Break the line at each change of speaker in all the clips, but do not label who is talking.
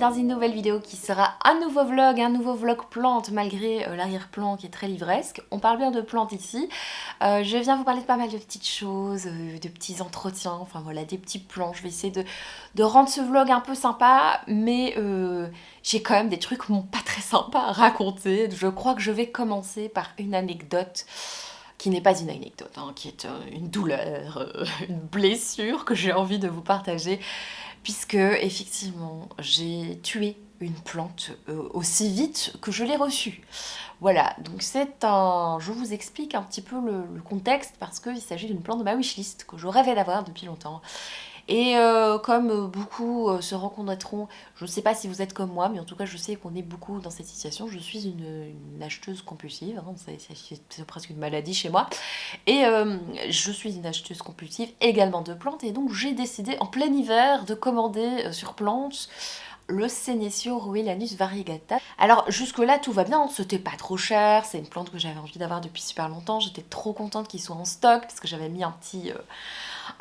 dans une nouvelle vidéo qui sera un nouveau vlog plante malgré l'arrière-plan qui est très livresque. On parle bien de plantes ici. Je viens vous parler de pas mal de petites choses, de petits entretiens, enfin voilà, des petits plans. Je vais essayer de rendre ce vlog un peu sympa, mais j'ai quand même des trucs pas très sympas à raconter. Je crois que je vais commencer par une anecdote qui n'est pas une anecdote, hein, qui est une douleur, une blessure que j'ai envie de vous partager. Puisque effectivement j'ai tué une plante aussi vite que je l'ai reçue. Voilà, donc je vous explique un petit peu le contexte parce qu'il s'agit d'une plante de ma wishlist que je rêvais d'avoir depuis longtemps. Et comme beaucoup se reconnaîtront, je ne sais pas si vous êtes comme moi, mais en tout cas je sais qu'on est beaucoup dans cette situation. Je suis une acheteuse compulsive, hein, c'est presque une maladie chez moi. Et je suis une acheteuse compulsive également de plantes, et donc j'ai décidé en plein hiver de commander sur Plantes le Senecio Ruellanus variegata. Alors jusque là tout va bien, c'était pas trop cher, c'est une plante que j'avais envie d'avoir depuis super longtemps, j'étais trop contente qu'il soit en stock parce que j'avais mis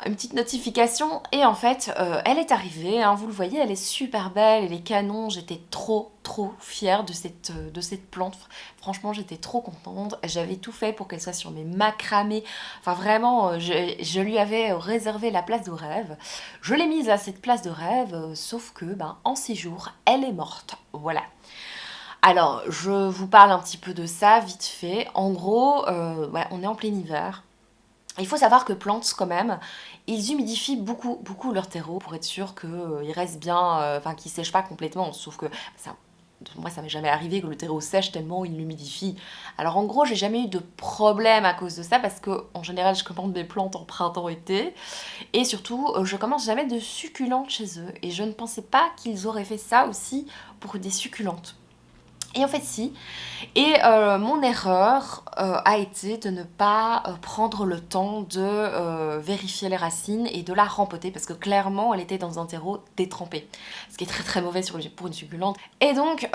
une petite notification et en fait elle est arrivée, hein, vous le voyez, elle est super belle, elle est canon, j'étais trop fière de cette plante. Franchement j'étais trop contente, j'avais tout fait pour qu'elle soit sur mes macramés, enfin vraiment je lui avais réservé la place de rêve, je l'ai mise à cette place de rêve, sauf que en 6 jours elle est morte, voilà. Alors je vous parle un petit peu de ça vite fait, en gros ouais, on est en plein hiver. Il faut savoir que plantes, quand même, ils humidifient beaucoup leur terreau pour être sûr qu'il reste bien, enfin qu'il sèche pas complètement. Sauf que moi, ça m'est jamais arrivé que le terreau sèche tellement il l'humidifie. Alors en gros, j'ai jamais eu de problème à cause de ça parce que en général, je commande mes plantes en printemps-été et surtout, je commande jamais de succulentes chez eux. Et je ne pensais pas qu'ils auraient fait ça aussi pour des succulentes. Et en fait, si. Et mon erreur a été de ne pas prendre le temps de vérifier les racines et de la rempoter parce que clairement elle était dans un terreau détrempé, ce qui est très mauvais pour une succulente. Et donc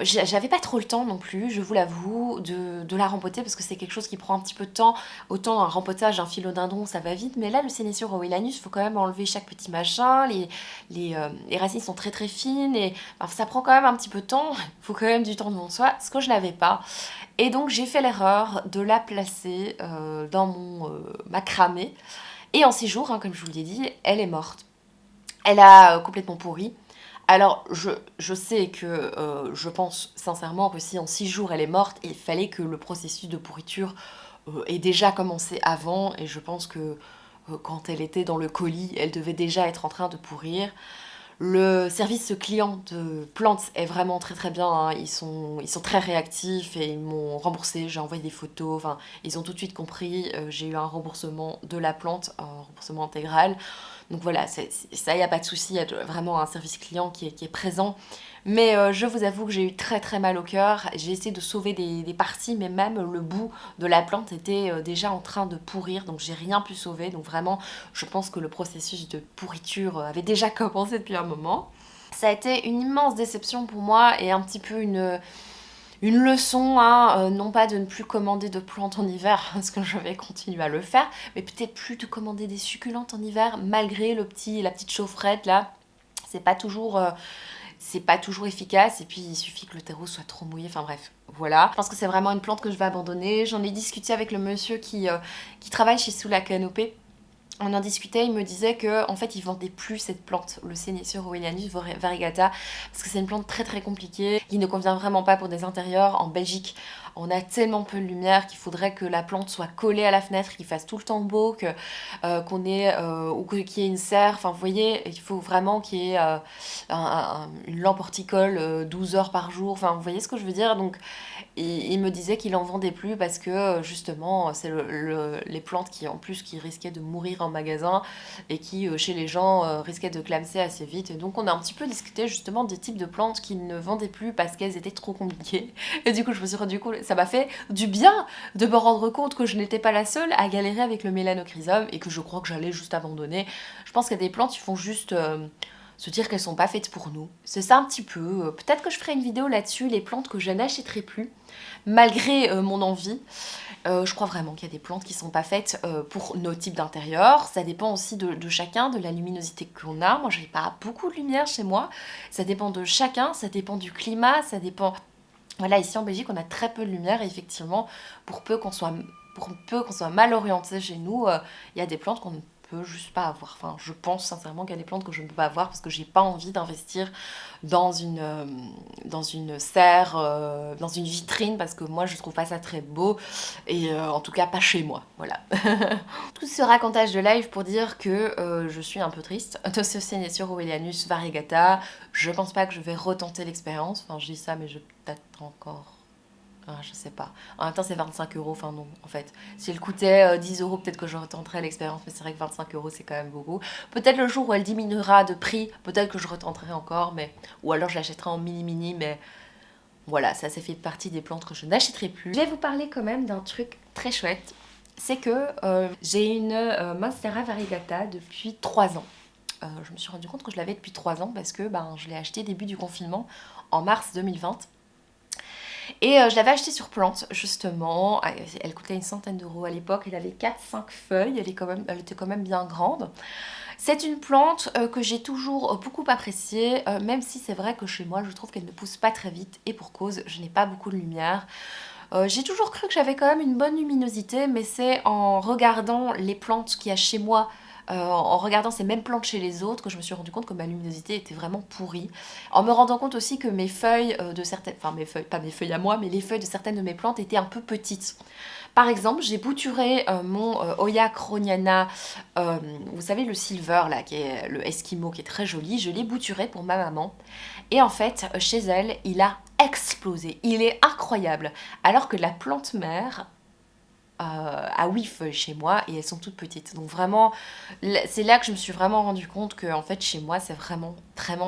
j'avais pas trop le temps non plus, je vous l'avoue, de la rempoter parce que c'est quelque chose qui prend un petit peu de temps. Autant un rempotage, un philodendron ça va vite, mais là le Senecio Ruellanus, il faut quand même enlever chaque petit machin, les racines sont très fines et ça prend quand même un petit peu de temps, il faut quand même du temps devant soi, ce que je n'avais pas. Et donc j'ai fait l'erreur de la placer dans mon macramé. Et en 6 jours, hein, comme je vous l'ai dit, elle est morte. Elle a complètement pourri. Alors je sais que je pense sincèrement que si en 6 jours elle est morte, il fallait que le processus de pourriture ait déjà commencé avant. Et je pense que quand elle était dans le colis, elle devait déjà être en train de pourrir. Le service client de Plantes est vraiment très bien, hein. Ils sont très réactifs et ils m'ont remboursé, j'ai envoyé des photos, enfin ils ont tout de suite compris, j'ai eu un remboursement de la plante, un remboursement intégral. Donc voilà, ça il n'y a pas de souci, il y a vraiment un service client qui est présent. Mais je vous avoue que j'ai eu très mal au cœur, j'ai essayé de sauver des parties, mais même le bout de la plante était déjà en train de pourrir, donc j'ai rien pu sauver. Donc vraiment, je pense que le processus de pourriture avait déjà commencé depuis un moment. Ça a été une immense déception pour moi et un petit peu une leçon, hein, non pas de ne plus commander de plantes en hiver, parce que je vais continuer à le faire, mais peut-être plus de commander des succulentes en hiver, malgré la petite chaufferette là. C'est pas toujours... c'est pas toujours efficace et puis il suffit que le terreau soit trop mouillé, enfin bref, voilà. Je pense que c'est vraiment une plante que je vais abandonner. J'en ai discuté avec le monsieur qui travaille chez Sous la Canopée. On en discutait, il me disait que en fait il vendait plus cette plante, le Senecio Ruellanus variegata, parce que c'est une plante très compliquée, qui ne convient vraiment pas pour des intérieurs. En Belgique, on a tellement peu de lumière qu'il faudrait que la plante soit collée à la fenêtre, qu'il fasse tout le temps beau, qu'on ait ou qu'il y ait une serre. Enfin, vous voyez, il faut vraiment qu'il y ait une lampe horticole 12 heures par jour. Enfin, vous voyez ce que je veux dire. Donc, il me disait qu'il en vendait plus parce que justement, c'est les plantes qui risquaient de mourir en magasin et qui, chez les gens, risquaient de clamser assez vite. Et donc, on a un petit peu discuté justement des types de plantes qu'ils ne vendaient plus parce qu'elles étaient trop compliquées. Et du coup, je me suis rendu compte, ça m'a fait du bien de me rendre compte que je n'étais pas la seule à galérer avec le mélanochrysum et que je crois que j'allais juste abandonner. Je pense qu'il y a des plantes qui font juste... se dire qu'elles sont pas faites pour nous. C'est ça un petit peu. Peut-être que je ferai une vidéo là-dessus, les plantes que je n'achèterai plus, malgré mon envie. Je crois vraiment qu'il y a des plantes qui sont pas faites pour nos types d'intérieur. Ça dépend aussi de chacun, de la luminosité qu'on a. Moi, j'ai pas beaucoup de lumière chez moi. Ça dépend de chacun, ça dépend du climat, ça dépend... Voilà, ici en Belgique, on a très peu de lumière et effectivement, pour peu qu'on soit mal orienté chez nous, il y a des plantes qu'on ne peut juste pas avoir. Enfin, je pense sincèrement qu'il y a des plantes que je ne peux pas avoir parce que j'ai pas envie d'investir dans une serre, dans une vitrine, parce que moi je trouve pas ça très beau et en tout cas pas chez moi. Voilà. Tout ce racontage de live pour dire que je suis un peu triste de ce Senecio Rowellianus variegata. Je pense pas que je vais retenter l'expérience. Enfin, je dis ça, mais je vais peut-être encore. Ah, je sais pas. En même temps, c'est 25 euros. Enfin, non, en fait. Si elle coûtait 10 euros, peut-être que je retenterais l'expérience. Mais c'est vrai que 25 euros, c'est quand même beaucoup. Peut-être le jour où elle diminuera de prix, peut-être que je retenterai encore. Mais... Ou alors je l'achèterai en mini-mini. Mais voilà, ça fait partie des plantes que je n'achèterai plus. Je vais vous parler quand même d'un truc très chouette. C'est que j'ai une Monstera variegata depuis 3 ans. Je me suis rendu compte que je l'avais depuis 3 ans parce que je l'ai acheté début du confinement, en mars 2020. Et je l'avais acheté sur plante, justement. Elle coûtait une centaine d'euros à l'époque. Elle avait 4-5 feuilles. Elle était quand même bien grande. C'est une plante que j'ai toujours beaucoup appréciée, même si c'est vrai que chez moi, je trouve qu'elle ne pousse pas très vite. Et pour cause, je n'ai pas beaucoup de lumière. J'ai toujours cru que j'avais quand même une bonne luminosité, mais c'est en regardant les plantes qu'il y a chez moi, en regardant ces mêmes plantes chez les autres, que je me suis rendu compte que ma luminosité était vraiment pourrie. En me rendant compte aussi que mes feuilles de certaines... Enfin, mes feuilles, pas mes feuilles à moi, mais les feuilles de certaines de mes plantes étaient un peu petites. Par exemple, j'ai bouturé mon Hoya croniana, vous savez le silver là, qui est le esquimau, qui est très joli, je l'ai bouturé pour ma maman. Et en fait, chez elle, il a explosé. Il est incroyable. Alors que la plante mère a 8 feuilles chez moi et elles sont toutes petites. Donc vraiment, c'est là que je me suis vraiment rendu compte que en fait chez moi c'est vraiment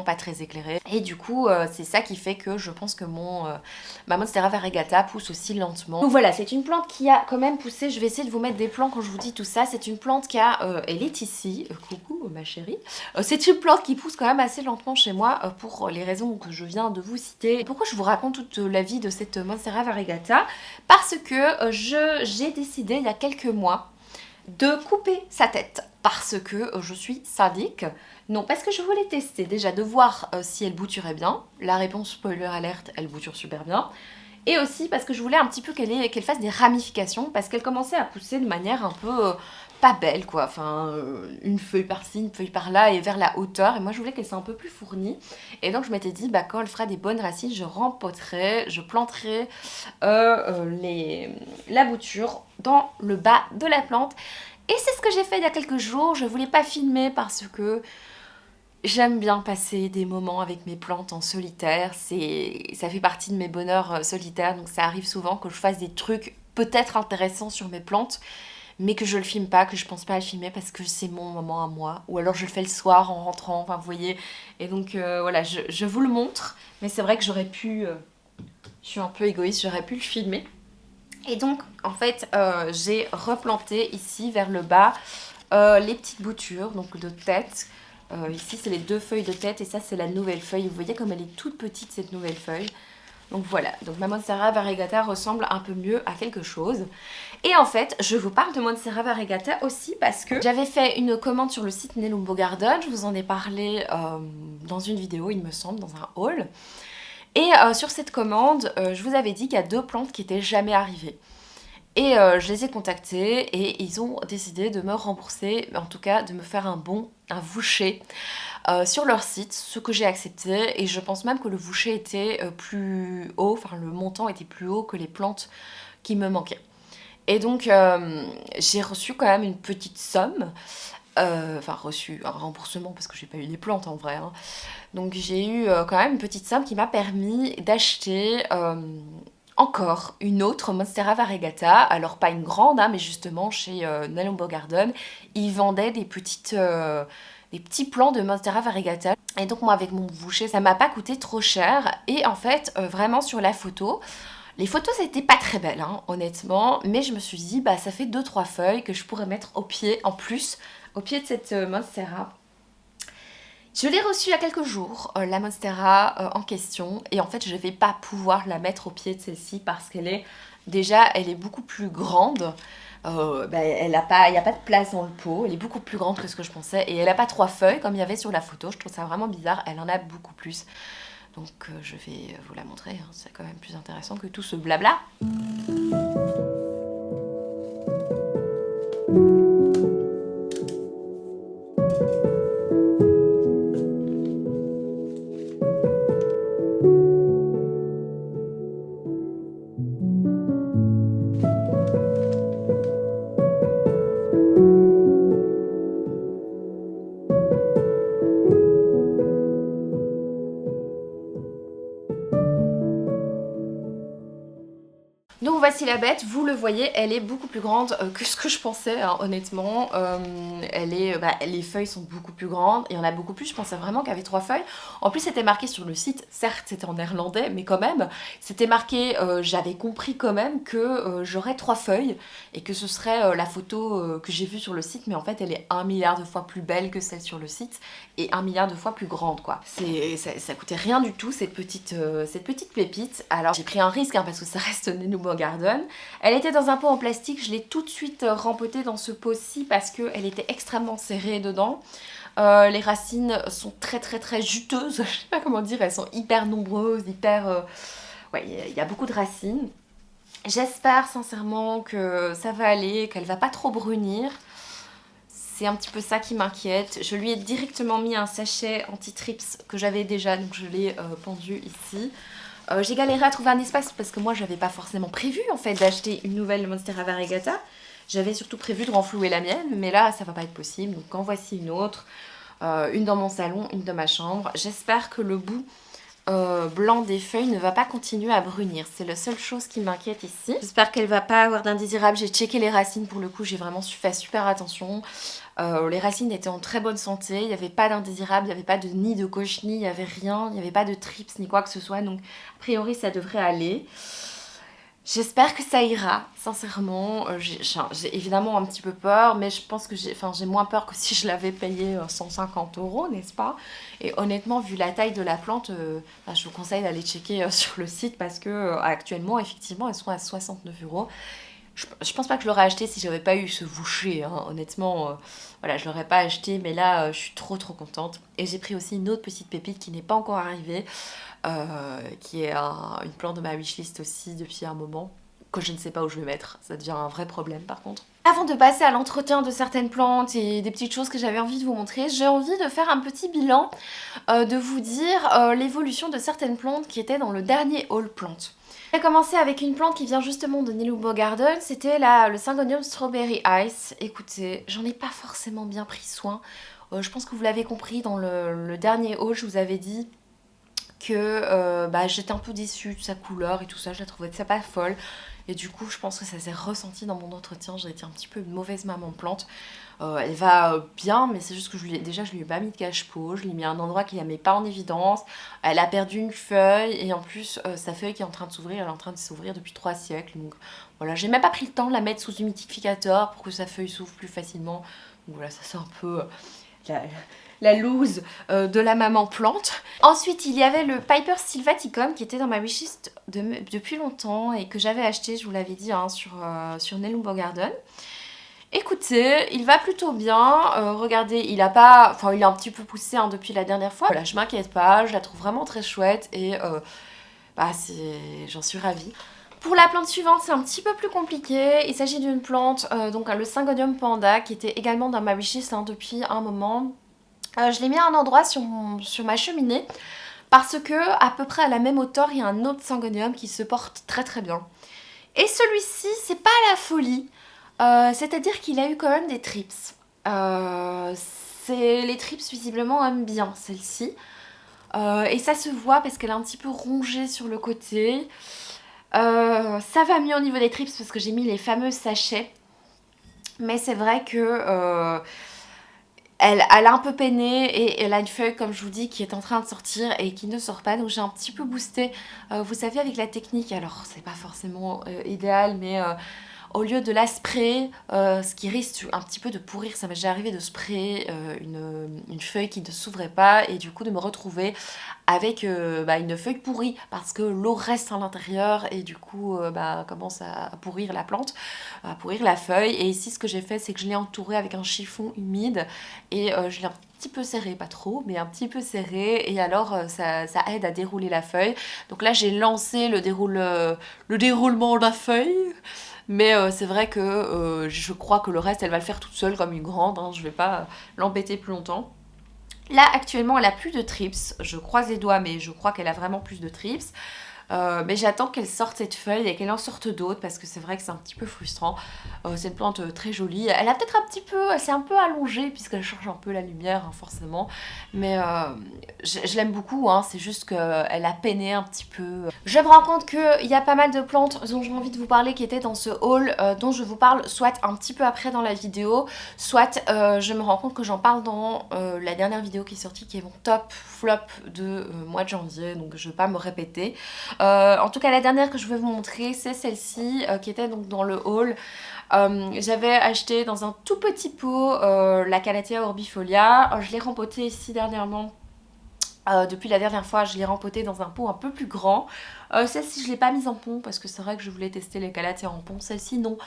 pas très éclairé. Et du coup c'est ça qui fait que je pense que ma Monstera variegata pousse aussi lentement. Donc voilà, c'est une plante qui a quand même poussé. Je vais essayer de vous mettre des plans quand je vous dis tout ça. C'est une plante qui a, elle est ici, coucou ma chérie. C'est une plante qui pousse quand même assez lentement chez moi pour les raisons que je viens de vous citer. Pourquoi je vous raconte toute la vie de cette Monstera variegata? Parce que j'ai décidé il y a quelques mois de couper sa tête parce que je suis sadique. Non, parce que je voulais tester déjà de voir si elle bouturait bien. La réponse spoiler alerte, elle bouture super bien. Et aussi parce que je voulais un petit peu qu'elle fasse des ramifications parce qu'elle commençait à pousser de manière un peu pas belle quoi. Enfin, une feuille par-ci, une feuille par-là et vers la hauteur. Et moi je voulais qu'elle soit un peu plus fournie. Et donc je m'étais dit, quand elle fera des bonnes racines, je rempoterai, je planterai la bouture dans le bas de la plante. Et c'est ce que j'ai fait il y a quelques jours. Je voulais pas filmer parce que j'aime bien passer des moments avec mes plantes en solitaire, ça fait partie de mes bonheurs solitaires, donc ça arrive souvent que je fasse des trucs peut-être intéressants sur mes plantes, mais que je le filme pas, que je pense pas à le filmer parce que c'est mon moment à moi, ou alors je le fais le soir en rentrant, enfin vous voyez, et donc voilà, je vous le montre, mais c'est vrai que j'aurais pu, je suis un peu égoïste, j'aurais pu le filmer. Et donc en fait j'ai replanté ici vers le bas les petites boutures, donc de tête. Ici c'est les 2 feuilles de tête et ça c'est la nouvelle feuille. Vous voyez comme elle est toute petite cette nouvelle feuille. Donc voilà, donc ma Monstera variegata ressemble un peu mieux à quelque chose. Et en fait, je vous parle de Monstera variegata aussi parce que j'avais fait une commande sur le site Nelumbo Garden. Je vous en ai parlé dans une vidéo, il me semble, dans un haul. Et sur cette commande, je vous avais dit qu'il y a 2 plantes qui n'étaient jamais arrivées. Et je les ai contactés et ils ont décidé de me rembourser, en tout cas de me faire un voucher sur leur site, ce que j'ai accepté. Et je pense même que le voucher était plus haut, enfin le montant était plus haut que les plantes qui me manquaient. Et donc j'ai reçu quand même une petite somme, enfin reçu un remboursement parce que j'ai pas eu les plantes en vrai. Hein. Donc j'ai eu quand même une petite somme qui m'a permis d'acheter... encore une autre Monstera variegata, alors pas une grande, hein, mais justement chez Nelumbo Garden, ils vendaient des petits plants de Monstera variegata. Et donc moi avec mon boucher, ça m'a pas coûté trop cher. Et en fait, vraiment sur la photo, les photos c'était pas très belle, hein, honnêtement, mais je me suis dit, ça fait 2-3 feuilles que je pourrais mettre au pied, en plus, au pied de cette Monstera. Je l'ai reçue il y a quelques jours, la Monstera en question, et en fait je vais pas pouvoir la mettre au pied de celle-ci parce qu'elle est, déjà elle est beaucoup plus grande. Elle a pas, il n'y a pas de place dans le pot, elle est beaucoup plus grande que ce que je pensais, et elle a pas 3 feuilles comme il y avait sur la photo, je trouve ça vraiment bizarre, elle en a beaucoup plus. Donc je vais vous la montrer, hein. C'est quand même plus intéressant que tout ce blabla. Donc voici la bête, vous le voyez, elle est beaucoup plus grande que ce que je pensais, hein, honnêtement. Les feuilles sont beaucoup plus grandes, il y en a beaucoup plus, je pensais vraiment qu'il y avait 3 feuilles. En plus c'était marqué sur le site, certes c'était en néerlandais, mais quand même, c'était marqué, j'avais compris quand même que j'aurais 3 feuilles, et que ce serait la photo que j'ai vue sur le site, mais en fait elle est 1 milliard de fois plus belle que celle sur le site, et 1 milliard de fois plus grande quoi. Ça coûtait rien du tout cette petite pépite. Alors j'ai pris un risque hein, parce que ça reste Nenoubo Garden. Elle était dans un pot en plastique, je l'ai tout de suite rempotée dans ce pot-ci parce qu'elle était extrêmement serrée dedans. Les racines sont très juteuses, je sais pas comment dire, elles sont hyper nombreuses, hyper... Ouais, il y a beaucoup de racines. J'espère sincèrement que ça va aller, qu'elle va pas trop brunir. C'est un petit peu ça qui m'inquiète. Je lui ai directement mis un sachet anti-trips que j'avais déjà, donc je l'ai pendu ici. J'ai galéré à trouver un espace parce que moi j'avais pas forcément prévu en fait d'acheter une nouvelle Monstera Variegata. J'avais surtout prévu de renflouer la mienne, mais là ça va pas être possible. Donc en voici une autre, une dans mon salon, une dans ma chambre. J'espère que le bout blanc des feuilles ne va pas continuer à brunir. C'est la seule chose qui m'inquiète ici. J'espère qu'elle va pas avoir d'indésirable. J'ai checké les racines pour le coup, j'ai vraiment fait super attention. Les racines étaient en très bonne santé, il n'y avait pas d'indésirable, il n'y avait pas de nid de cochenille, il n'y avait rien, il n'y avait pas de trips ni quoi que ce soit, donc a priori ça devrait aller. J'espère que ça ira, sincèrement. J'ai évidemment un petit peu peur, mais je pense que j'ai moins peur que si je l'avais payé 150 €, n'est-ce pas? Et honnêtement, vu la taille de la plante, je vous conseille d'aller checker sur le site parce que actuellement, effectivement, elles sont à 69 €. Je pense pas que je l'aurais acheté si j'avais pas eu ce boucher, hein. Honnêtement, voilà, je l'aurais pas acheté, mais là, je suis trop contente. Et j'ai pris aussi une autre petite pépite qui n'est pas encore arrivée, qui est une plante de ma wishlist aussi depuis un moment, que je ne sais pas où je vais mettre. Ça devient un vrai problème par contre. Avant de passer à l'entretien de certaines plantes et des petites choses que j'avais envie de vous montrer, j'ai envie de faire un petit bilan, de vous dire l'évolution de certaines plantes qui étaient dans le dernier haul plante. J'ai commencé avec une plante qui vient justement de Nenoubo Garden, c'était le Syngonium Strawberry Ice. Écoutez, j'en ai pas forcément bien pris soin. Je pense que vous l'avez compris, dans le dernier haul, je vous avais dit que j'étais un peu déçue de sa couleur et tout ça, je la trouvais ça pas folle. Et du coup, je pense que ça s'est ressenti dans mon entretien, j'ai été un petit peu une mauvaise maman plante. Elle va bien, mais c'est juste que je lui ai pas mis de cache-pot, je lui ai mis à un endroit qui la met pas en évidence. Elle a perdu une feuille, et en plus, sa feuille qui est en train de s'ouvrir, elle est en train de s'ouvrir depuis 3 siècles. Donc voilà, j'ai même pas pris le temps de la mettre sous humidificateur pour que sa feuille s'ouvre plus facilement. Donc voilà, ça c'est un peu la loose de la maman plante. Ensuite, il y avait le Piper Sylvaticum qui était dans ma wishlist depuis longtemps et que j'avais acheté, je vous l'avais dit, hein, sur Nenoubo Garden. Écoutez, il va plutôt bien. Regardez, il est un petit peu poussé hein, depuis la dernière fois. Voilà, je m'inquiète pas, je la trouve vraiment très chouette et j'en suis ravie. Pour la plante suivante, c'est un petit peu plus compliqué. Il s'agit d'une plante, donc le Syngonium Panda, qui était également dans ma wishlist hein, depuis un moment. Je l'ai mis à un endroit sur ma cheminée parce que à peu près à la même hauteur, il y a un autre Syngonium qui se porte très bien. Et celui-ci, c'est pas la folie. C'est-à-dire qu'il a eu quand même des trips. Les trips visiblement aiment bien celle-ci. Et ça se voit parce qu'elle est un petit peu rongée sur le côté. Ça va mieux au niveau des trips parce que j'ai mis les fameux sachets. Mais c'est vrai que elle a un peu peiné et elle a une feuille, comme je vous dis, qui est en train de sortir et qui ne sort pas. Donc j'ai un petit peu boosté, vous savez, avec la technique. Alors c'est pas forcément idéal, mais au lieu de la sprayer, ce qui risque un petit peu de pourrir. Ça m'est déjà arrivé de sprayer une feuille qui ne s'ouvrait pas et du coup de me retrouver avec une feuille pourrie parce que l'eau reste à l'intérieur et du coup commence à pourrir la plante, à pourrir la feuille. Et ici ce que j'ai fait, c'est que je l'ai entouré avec un chiffon humide et je l'ai un petit peu serré, pas trop, mais un petit peu serré, et alors ça aide à dérouler la feuille. Donc là j'ai lancé le déroulement de la feuille, mais c'est vrai que je crois que le reste elle va le faire toute seule comme une grande, hein, je vais pas l'embêter plus longtemps. Là actuellement elle a plus de trips, je croise les doigts mais je crois qu'elle a vraiment plus de trips. Mais j'attends qu'elle sorte cette feuille et qu'elle en sorte d'autres parce que c'est vrai que c'est un petit peu frustrant. C'est une plante très jolie. Elle a peut-être un petit peu, elle s'est un peu allongée puisqu'elle change un peu la lumière, hein, forcément. Mais je l'aime beaucoup, hein, c'est juste qu'elle a peiné un petit peu. Je me rends compte qu'il y a pas mal de plantes dont j'ai envie de vous parler qui étaient dans ce haul, dont je vous parle soit un petit peu après dans la vidéo, soit je me rends compte que j'en parle dans la dernière vidéo qui est sortie, qui est mon top flop de mois de janvier, donc je vais pas me répéter. En tout cas la dernière que je vais vous montrer c'est celle-ci qui était donc dans le haul. J'avais acheté dans un tout petit pot la Calathea orbifolia, je l'ai rempotée ici dernièrement. Depuis la dernière fois je l'ai rempotée dans un pot un peu plus grand. Celle-ci je l'ai pas mise en pont parce que c'est vrai que je voulais tester les Calathea en pont. Celle-ci non,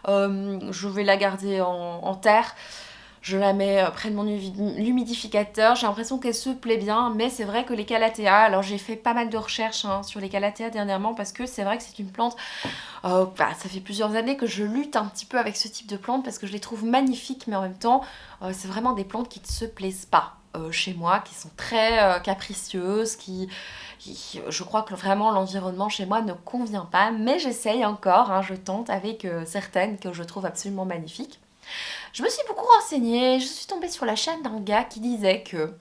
je vais la garder en terre. Je la mets près de mon humidificateur, j'ai l'impression qu'elle se plaît bien, mais c'est vrai que les Calathea, alors j'ai fait pas mal de recherches sur les Calathea dernièrement parce que c'est vrai que c'est une plante, ça fait plusieurs années que je lutte un petit peu avec ce type de plante parce que je les trouve magnifiques, mais en même temps c'est vraiment des plantes qui ne se plaisent pas chez moi, qui sont très capricieuses, je crois que vraiment l'environnement chez moi ne convient pas, mais j'essaye encore, hein, je tente avec certaines que je trouve absolument magnifiques. Je me suis beaucoup renseignée, je suis tombée sur la chaîne d'un gars qui disait que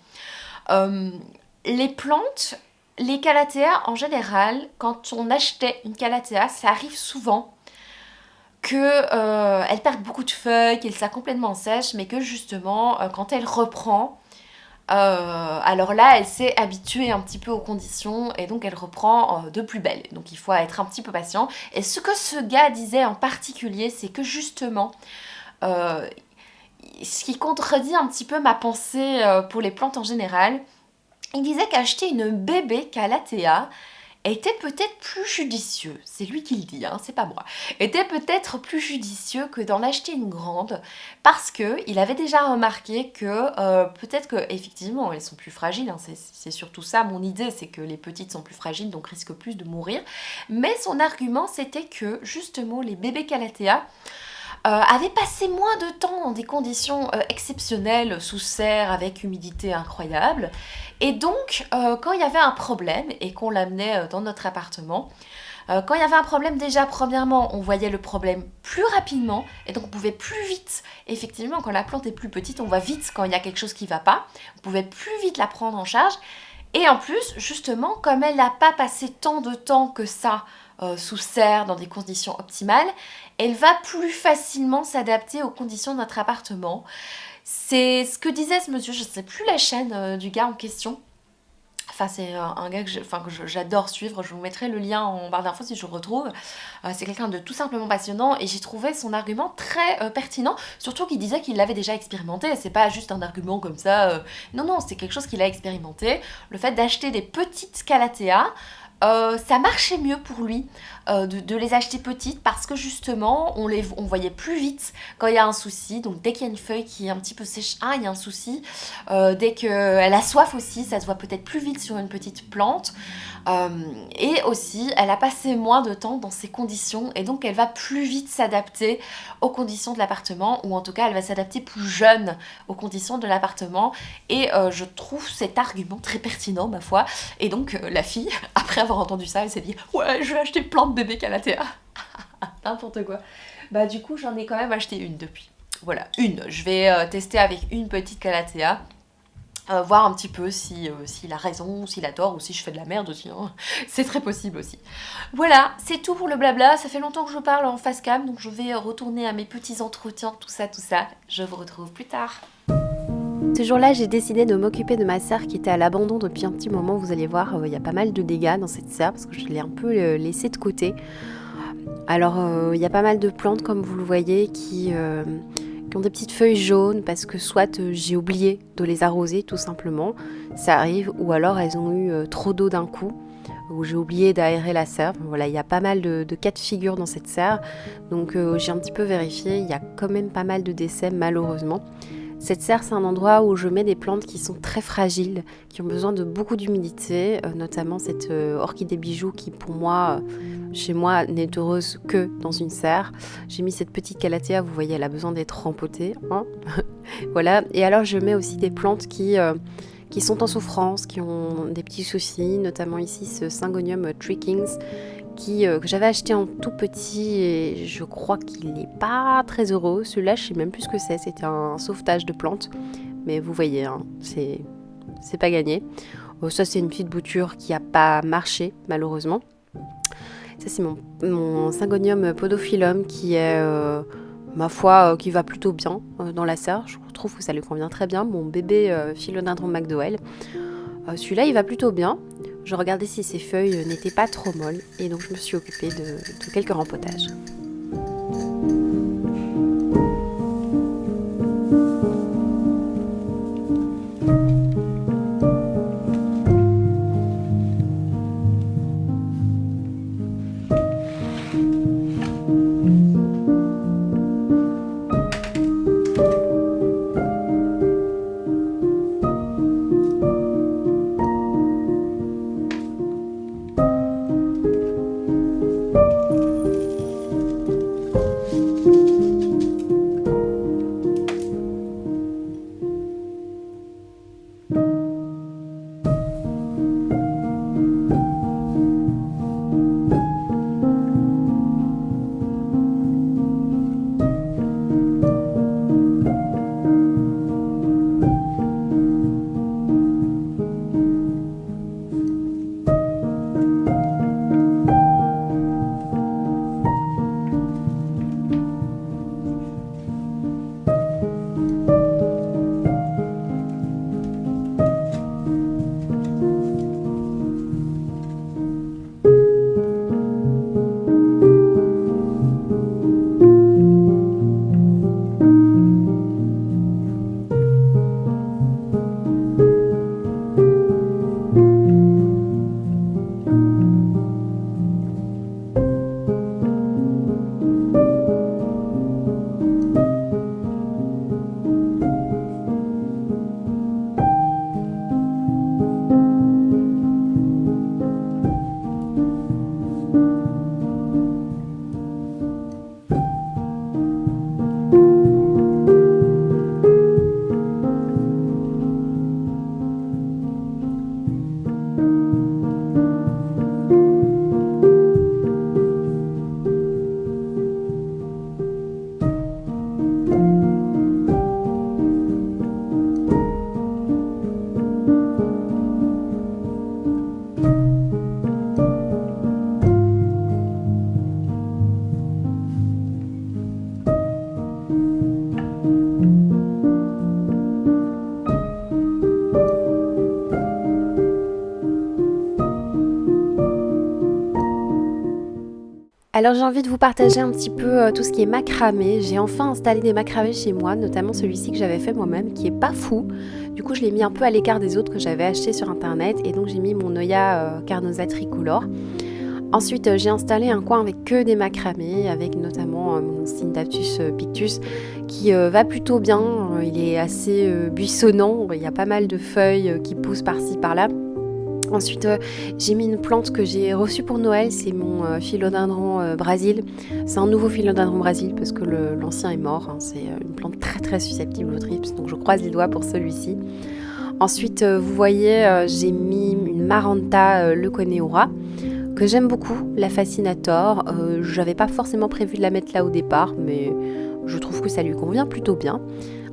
les plantes, les Calathea en général, quand on achetait une Calathea, ça arrive souvent qu'elle perd beaucoup de feuilles, qu'elle soit complètement sèche, mais que justement, quand elle reprend, alors là, elle s'est habituée un petit peu aux conditions et donc elle reprend de plus belle. Donc il faut être un petit peu patient. Et ce que ce gars disait en particulier, c'est que justement, ce qui contredit un petit peu ma pensée pour les plantes en général, il disait qu'acheter une bébé Calathea était peut-être plus judicieux, c'est lui qui le dit, hein, c'est pas moi, était peut-être plus judicieux que d'en acheter une grande, parce que il avait déjà remarqué que peut-être que effectivement elles sont plus fragiles, hein, c'est surtout ça mon idée, c'est que les petites sont plus fragiles donc risquent plus de mourir, mais son argument c'était que justement les bébés Calathea avait passé moins de temps dans des conditions exceptionnelles, sous serre, avec humidité incroyable. Et donc, quand il y avait un problème et qu'on l'amenait dans notre appartement, quand il y avait un problème, déjà, premièrement, on voyait le problème plus rapidement et donc on pouvait plus vite. Effectivement, quand la plante est plus petite, on voit vite quand il y a quelque chose qui ne va pas. On pouvait plus vite la prendre en charge. Et en plus, justement, comme elle n'a pas passé tant de temps que ça sous serre, dans des conditions optimales, elle va plus facilement s'adapter aux conditions de notre appartement. C'est ce que disait ce monsieur, je ne sais plus la chaîne du gars en question. Enfin, c'est un gars que j'adore suivre, je vous mettrai le lien en barre d'infos si je le retrouve. C'est quelqu'un de tout simplement passionnant et j'ai trouvé son argument très pertinent, surtout qu'il disait qu'il l'avait déjà expérimenté, c'est pas juste un argument comme ça. Non, non, c'est quelque chose qu'il a expérimenté. Le fait d'acheter des petites Calathea, ça marchait mieux pour lui de les acheter petites parce que justement on voyait plus vite quand il y a un souci. Donc dès qu'il y a une feuille qui est un petit peu sèche, il y a un souci. Dès qu'elle a soif aussi, ça se voit peut-être plus vite sur une petite plante. Et aussi elle a passé moins de temps dans ces conditions et donc elle va plus vite s'adapter aux conditions de l'appartement, ou en tout cas elle va s'adapter plus jeune aux conditions de l'appartement. Et je trouve cet argument très pertinent, ma foi. Et donc la fille, après avoir entendu ça, elle s'est dit ouais, je vais acheter plein de bébés Calathea. N'importe quoi. Bah du coup j'en ai quand même acheté une depuis. Voilà, une. Je vais tester avec une petite Calathea. Voir un petit peu s'il a raison, s'il a tort, ou si je fais de la merde aussi, hein. C'est très possible aussi. Voilà, c'est tout pour le blabla, ça fait longtemps que je parle en face cam, donc je vais retourner à mes petits entretiens, tout ça. Je vous retrouve plus tard.
Ce jour-là, j'ai décidé de m'occuper de ma serre qui était à l'abandon depuis un petit moment. Vous allez voir, il y a pas mal de dégâts dans cette serre parce que je l'ai un peu laissée de côté. Alors, il y a pas mal de plantes, comme vous le voyez, qui ont des petites feuilles jaunes parce que soit j'ai oublié de les arroser tout simplement, ça arrive, ou alors elles ont eu trop d'eau d'un coup, ou j'ai oublié d'aérer la serre. Voilà, il y a pas mal de cas de figure dans cette serre, donc j'ai un petit peu vérifié, il y a quand même pas mal de décès malheureusement. Cette serre, c'est un endroit où je mets des plantes qui sont très fragiles, qui ont besoin de beaucoup d'humidité, notamment cette orchidée bijou qui, pour moi, chez moi, n'est heureuse que dans une serre. J'ai mis cette petite calathea, vous voyez, elle a besoin d'être rempotée. Hein. Voilà. Et alors, je mets aussi des plantes qui sont en souffrance, qui ont des petits soucis, notamment ici ce Syngonium Trickings, que j'avais acheté en tout petit et je crois qu'il n'est pas très heureux. Celui-là, je sais même plus ce que c'est. C'était un sauvetage de plantes. Mais vous voyez, hein, c'est pas gagné. Ça, c'est une petite bouture qui n'a pas marché, malheureusement. Ça, c'est mon Syngonium Podophyllum qui est, ma foi, qui va plutôt bien dans la serre. Je trouve que ça lui convient très bien. Mon bébé Philodendron McDowell. Celui-là, il va plutôt bien. Je regardais si ses feuilles n'étaient pas trop molles et donc je me suis occupée de quelques rempotages. Alors j'ai envie de vous partager un petit peu tout ce qui est macramé. J'ai enfin installé des macramés chez moi, notamment celui-ci que j'avais fait moi-même, qui est pas fou. Du coup je l'ai mis un peu à l'écart des autres que j'avais achetés sur internet et donc j'ai mis mon Oya Carnosa tricolore. Ensuite j'ai installé un coin avec que des macramés, avec notamment mon Stintaptus pictus qui va plutôt bien. Il est assez buissonnant, il y a pas mal de feuilles qui poussent par-ci par-là. Ensuite, j'ai mis une plante que j'ai reçue pour Noël, c'est mon Philodendron Brésil. C'est un nouveau Philodendron Brésil parce que l'ancien est mort. Hein. C'est une plante très très susceptible aux trips, donc je croise les doigts pour celui-ci. Ensuite, vous voyez, j'ai mis une Maranta Leuconeura que j'aime beaucoup, la Fascinator. J'avais pas forcément prévu de la mettre là au départ, mais je trouve que ça lui convient plutôt bien.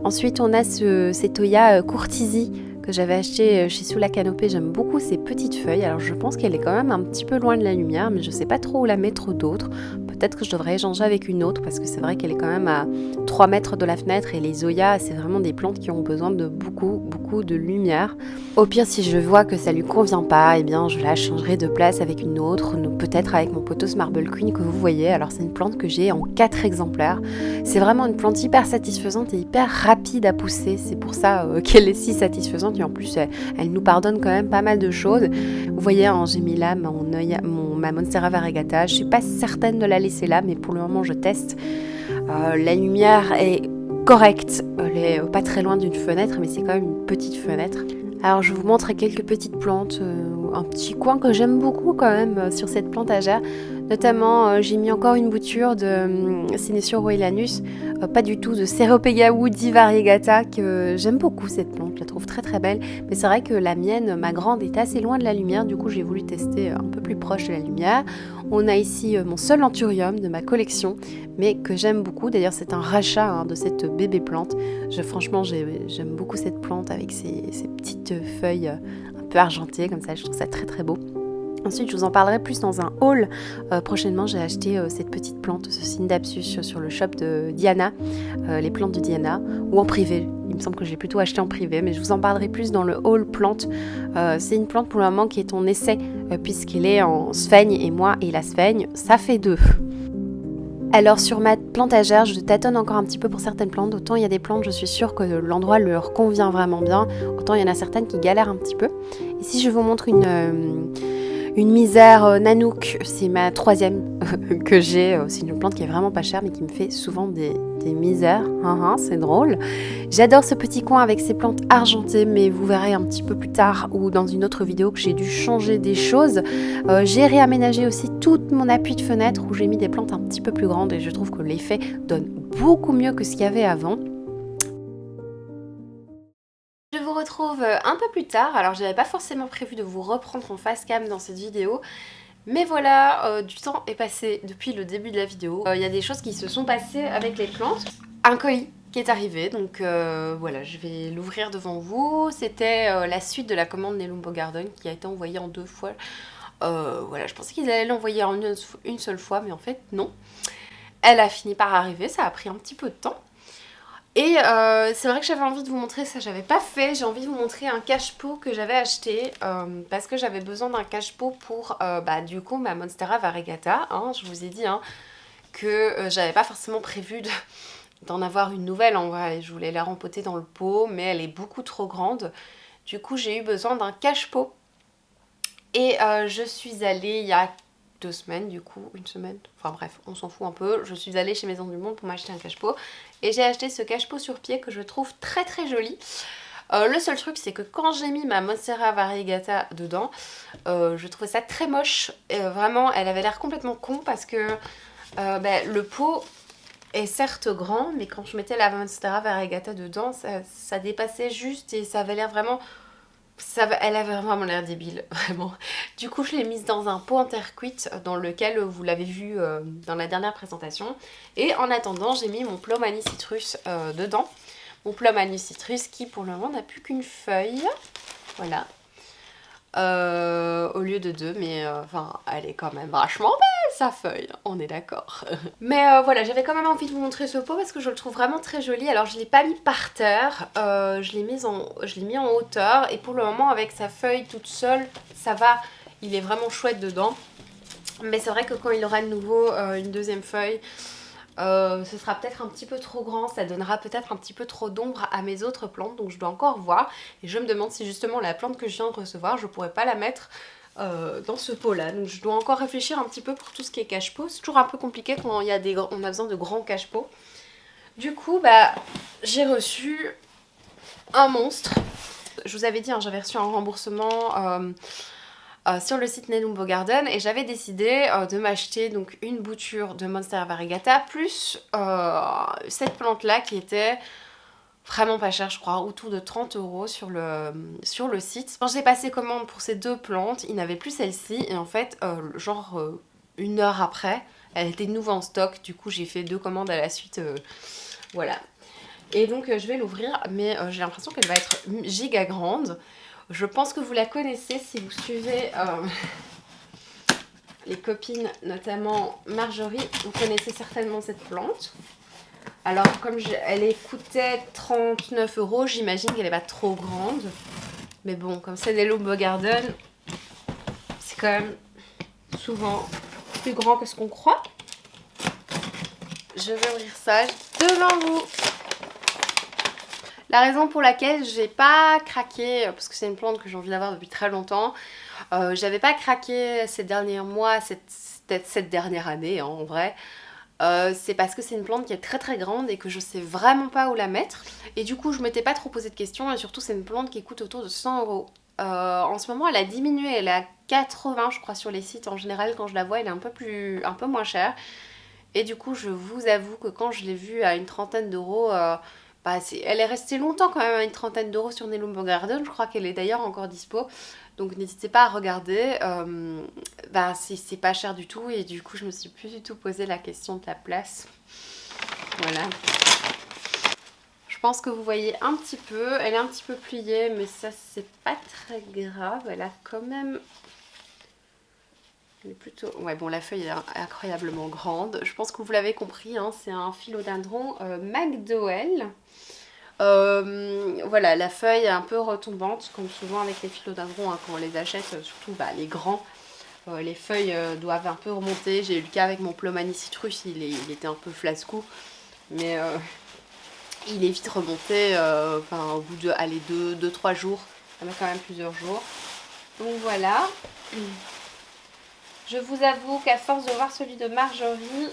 Ensuite, on a cet Oya Courtisy que j'avais acheté chez Sous la Canopée. J'aime beaucoup ces petites feuilles. Alors je pense qu'elle est quand même un petit peu loin de la lumière, mais je sais pas trop où la mettre d'autre. peut-être que je devrais échanger avec une autre parce que c'est vrai qu'elle est quand même à 3 mètres de la fenêtre et les zoyas, c'est vraiment des plantes qui ont besoin de beaucoup de lumière. Au pire, si je vois que ça lui convient pas, eh bien je la changerai de place avec une autre, peut-être avec mon pothos Marble Queen que vous voyez. Alors c'est une plante que j'ai en 4 exemplaires. C'est vraiment une plante hyper satisfaisante et hyper rapide à pousser. C'est pour ça qu'elle est si satisfaisante et en plus elle nous pardonne quand même pas mal de choses. Vous voyez, hein, j'ai mis là ma Monstera variegata. Je suis pas certaine de la laisser là, mais pour le moment je teste. La lumière est correcte, elle est pas très loin d'une fenêtre, mais c'est quand même une petite fenêtre. Alors je vous montre quelques petites plantes, un petit coin que j'aime beaucoup quand même sur cette plantagère. Notamment j'ai mis encore une bouture de Senecio roelanus, pas du tout de Ceropega woody variegata, que j'aime beaucoup cette plante, je la trouve très très belle. Mais c'est vrai que la mienne, ma grande, est assez loin de la lumière, du coup j'ai voulu tester un peu plus proche de la lumière. On a ici mon seul anthurium de ma collection, mais que j'aime beaucoup. D'ailleurs c'est un rachat de cette bébé plante. Franchement j'aime beaucoup cette plante avec ses petites feuilles un peu argentées comme ça, je trouve ça très très beau. Ensuite, je vous en parlerai plus dans un haul. Prochainement, j'ai acheté cette petite plante, ce Scindapsus, sur le shop de Diana, les plantes de Diana, ou en privé. Il me semble que j'ai plutôt acheté en privé, mais je vous en parlerai plus dans le haul plante. C'est une plante pour le moment qui est en essai, puisqu'il est en sphaigne, et moi et la sphaigne, ça fait 2. Alors sur ma plantagère, je tâtonne encore un petit peu pour certaines plantes. Autant il y a des plantes, je suis sûre que l'endroit leur convient vraiment bien. Autant il y en a certaines qui galèrent un petit peu. Ici, je vous montre une misère Nanook, c'est ma 3e que j'ai. C'est une plante qui est vraiment pas chère mais qui me fait souvent des misères. C'est drôle. J'adore ce petit coin avec ces plantes argentées, mais vous verrez un petit peu plus tard ou dans une autre vidéo que j'ai dû changer des choses. J'ai réaménagé aussi tout mon appui de fenêtre où j'ai mis des plantes un petit peu plus grandes et je trouve que l'effet donne beaucoup mieux que ce qu'il y avait avant. Je vous retrouve un peu plus tard. Alors j'avais pas forcément prévu de vous reprendre en face cam dans cette vidéo, mais voilà, du temps est passé depuis le début de la vidéo. Il y a des choses qui se sont passées avec les plantes. Un colis qui est arrivé, donc voilà, je vais l'ouvrir devant vous. C'était la suite de la commande Nelumbo Garden qui a été envoyée en 2 fois. Voilà, je pensais qu'ils allaient l'envoyer en une seule fois, mais en fait non. Elle a fini par arriver, ça a pris un petit peu de temps. Et c'est vrai que j'avais envie de vous montrer ça, j'avais pas fait, j'ai envie de vous montrer un cache-pot que j'avais acheté parce que j'avais besoin d'un cache-pot pour du coup ma Monstera variegata. Je vous ai dit que j'avais pas forcément prévu d'en avoir une nouvelle en vrai, je voulais la rempoter dans le pot mais elle est beaucoup trop grande. Du coup j'ai eu besoin d'un cache-pot et je suis allée il y a 2 semaines du coup, une semaine, enfin bref, on s'en fout un peu. Je suis allée chez Maison du Monde pour m'acheter un cache-pot et j'ai acheté ce cache-pot sur pied que je trouve très très joli. Le seul truc c'est que quand j'ai mis ma Monstera variegata dedans, je trouvais ça très moche. Vraiment, elle avait l'air complètement con parce que le pot est certes grand, mais quand je mettais la Monstera variegata dedans, ça dépassait juste et ça avait l'air vraiment... elle avait vraiment l'air débile, vraiment. Du coup, je l'ai mise dans un pot en terre cuite dans lequel vous l'avez vu dans la dernière présentation. Et en attendant, j'ai mis mon Plum Citrus dedans. Mon Plum Citrus qui, pour le moment, n'a plus qu'une feuille. Voilà. Au lieu de 2, mais elle est quand même vachement belle, sa feuille. On est d'accord. Mais voilà, j'avais quand même envie de vous montrer ce pot parce que je le trouve vraiment très joli. Alors je l'ai pas mis par terre, je l'ai mis en hauteur et pour le moment avec sa feuille toute seule, ça va. Il est vraiment chouette dedans. Mais c'est vrai que quand il aura de nouveau une 2e feuille, ce sera peut-être un petit peu trop grand, ça donnera peut-être un petit peu trop d'ombre à mes autres plantes, donc je dois encore voir. Et je me demande si justement la plante que je viens de recevoir, je pourrais pas la mettre dans ce pot là. Donc je dois encore réfléchir un petit peu pour tout ce qui est cache-pot. C'est toujours un peu compliqué quand on a besoin de grands cache-pots. Du coup j'ai reçu un monstre. Je vous avais dit, j'avais reçu un remboursement sur le site Nelumbo Garden et j'avais décidé de m'acheter donc une bouture de Monstera variegata plus cette plante là qui était vraiment pas chère, je crois, autour de 30 € sur le site. Quand j'ai passé commande pour ces 2 plantes, il n'avait plus celle-ci et en fait une heure après elle était de nouveau en stock, du coup j'ai fait 2 commandes à la suite, voilà. Et donc je vais l'ouvrir mais j'ai l'impression qu'elle va être giga grande. Je pense que vous la connaissez si vous suivez les copines, notamment Marjorie, vous connaissez certainement cette plante. Alors, comme elle coûtait 39 €, j'imagine qu'elle n'est pas trop grande. Mais bon, comme c'est des Lumbo Garden, c'est quand même souvent plus grand que ce qu'on croit. Je vais ouvrir ça devant vous. La raison pour laquelle j'ai pas craqué, parce que c'est une plante que j'ai envie d'avoir depuis très longtemps, j'avais pas craqué ces derniers mois, cette dernière année hein, en vrai, c'est parce que c'est une plante qui est très très grande et que je sais vraiment pas où la mettre. Et du coup je m'étais pas trop posé de questions et surtout c'est une plante qui coûte autour de 100 €. En ce moment elle a diminué, elle est à 80 je crois sur les sites en général quand je la vois elle est un peu moins chère. Et du coup je vous avoue que quand je l'ai vue à une trentaine d'euros, elle est restée longtemps quand même à une trentaine d'euros sur Nelumbo Garden, je crois qu'elle est d'ailleurs encore dispo. Donc n'hésitez pas à regarder, c'est pas cher du tout et du coup je me suis plus du tout posé la question de la place. Voilà. Je pense que vous voyez un petit peu, elle est un petit peu pliée mais ça c'est pas très grave, elle a quand même... Elle est plutôt... Ouais bon la feuille est incroyablement grande, je pense que vous l'avez compris, hein, c'est un philodendron McDowell. Voilà, la feuille est un peu retombante, comme souvent avec les philodendrons, hein, quand on les achète, surtout les grands, les feuilles doivent un peu remonter. J'ai eu le cas avec mon Plomani citrus, il était un peu flascou, mais il est vite remonté, au bout de 2-3 jours, ça met quand même plusieurs jours. Donc voilà. Je vous avoue qu'à force de voir celui de Marjorie,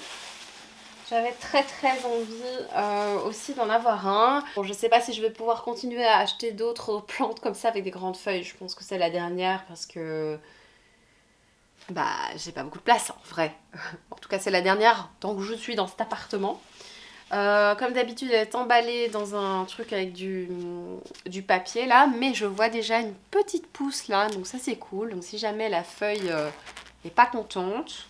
j'avais très très envie aussi d'en avoir un. Bon, je sais pas si je vais pouvoir continuer à acheter d'autres plantes comme ça avec des grandes feuilles. Je pense que c'est la dernière parce que j'ai pas beaucoup de place en vrai. En tout cas c'est la dernière tant que je suis dans cet appartement. Comme d'habitude elle est emballée dans un truc avec du papier là. Mais je vois déjà une petite pousse là, donc ça c'est cool. Donc si jamais la feuille n'est pas contente...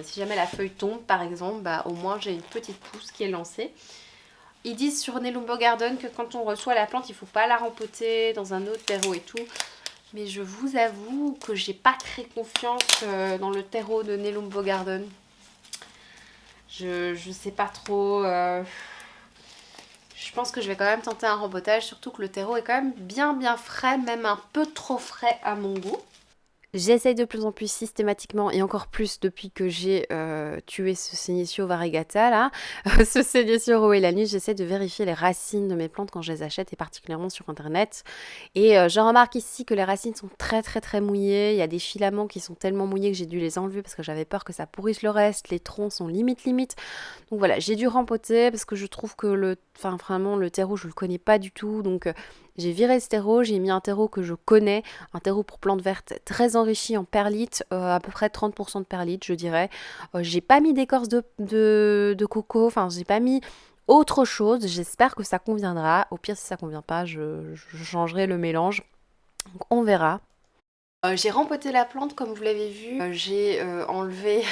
si jamais la feuille tombe par exemple, au moins j'ai une petite pousse qui est lancée. Ils disent sur Nelumbo Garden que quand on reçoit la plante, il ne faut pas la rempoter dans un autre terreau et tout. Mais je vous avoue que j'ai pas très confiance dans le terreau de Nelumbo Garden. Je sais pas trop. Je pense que je vais quand même tenter un rempotage, surtout que le terreau est quand même bien frais, même un peu trop frais à mon goût. J'essaye de plus en plus systématiquement et encore plus depuis que j'ai tué ce Senecio variegata là, ce Senecio roellani, j'essaie de vérifier les racines de mes plantes quand je les achète et particulièrement sur internet. Et je remarque ici que les racines sont très mouillées, il y a des filaments qui sont tellement mouillés que j'ai dû les enlever parce que j'avais peur que ça pourrisse le reste, les troncs sont limite. Donc voilà, j'ai dû rempoter parce que je trouve que vraiment le terreau je le connais pas du tout, donc j'ai viré ce terreau, j'ai mis un terreau que je connais, un terreau pour plantes vertes très enrichi en perlite, à peu près 30% de perlite je dirais. J'ai pas mis d'écorce de coco, j'ai pas mis autre chose, j'espère que ça conviendra. Au pire si ça convient pas, je changerai le mélange, donc on verra. J'ai rempoté la plante comme vous l'avez vu, j'ai enlevé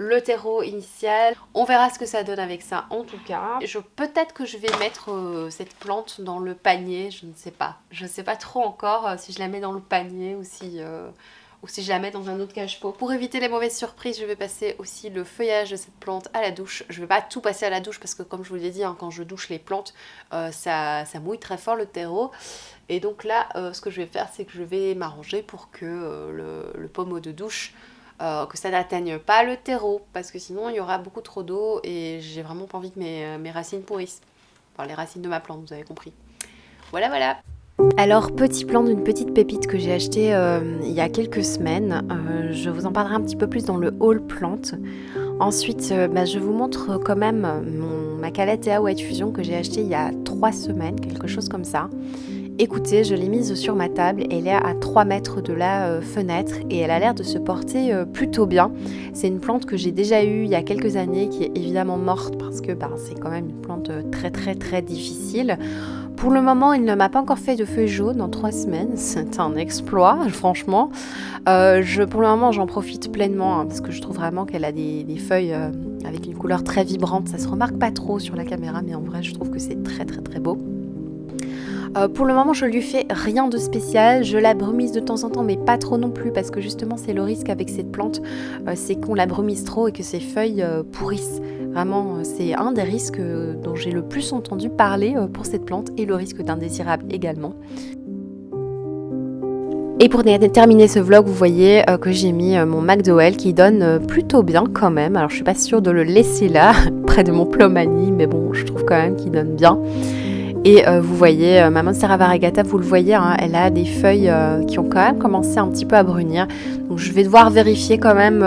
le terreau initial. On verra ce que ça donne avec ça en tout cas. Peut-être que je vais mettre cette plante dans le panier, je ne sais pas. Je ne sais pas trop encore si je la mets dans le panier ou si je la mets dans un autre cache-pot. Pour éviter les mauvaises surprises, je vais passer aussi le feuillage de cette plante à la douche. Je ne vais pas tout passer à la douche parce que comme je vous l'ai dit, hein, quand je douche les plantes, ça mouille très fort le terreau. Et donc là, ce que je vais faire, c'est que je vais m'arranger pour que le pommeau de douche que ça n'atteigne pas le terreau parce que sinon il y aura beaucoup trop d'eau et j'ai vraiment pas envie que mes racines pourrissent. Enfin les racines de ma plante, vous avez compris. Voilà. Alors petit plan d'une petite pépite que j'ai acheté il y a quelques semaines. Je vous en parlerai un petit peu plus dans le haul plante. Ensuite je vous montre quand même ma Calathea White Fusion que j'ai acheté il y a 3 semaines, quelque chose comme ça. Écoutez, je l'ai mise sur ma table, elle est à 3 mètres de la fenêtre et elle a l'air de se porter plutôt bien. C'est une plante que j'ai déjà eue il y a quelques années qui est évidemment morte parce que c'est quand même une plante très difficile. Pour le moment, il ne m'a pas encore fait de feuilles jaunes en 3 semaines, c'est un exploit franchement. Pour le moment j'en profite pleinement parce que je trouve vraiment qu'elle a des feuilles avec une couleur très vibrante. Ça se remarque pas trop sur la caméra mais en vrai je trouve que c'est très beau. Pour le moment, je lui fais rien de spécial. Je la brumise de temps en temps, mais pas trop non plus, parce que justement, c'est le risque avec cette plante, c'est qu'on la brumise trop et que ses feuilles pourrissent. Vraiment, c'est un des risques dont j'ai le plus entendu parler pour cette plante, et le risque d'indésirable également. Et pour terminer ce vlog, vous voyez que j'ai mis mon McDowell qui donne plutôt bien quand même. Alors je suis pas sûre de le laisser là, près de mon Plomanie, mais bon, je trouve quand même qu'il donne bien. Et vous voyez, ma Monstera variegata, vous le voyez, hein, elle a des feuilles qui ont quand même commencé un petit peu à brunir. Donc je vais devoir vérifier quand même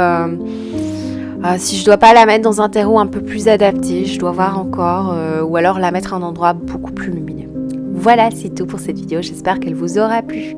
si je dois pas la mettre dans un terreau un peu plus adapté. Je dois voir encore, ou alors la mettre à un endroit beaucoup plus lumineux. Voilà, c'est tout pour cette vidéo, j'espère qu'elle vous aura plu.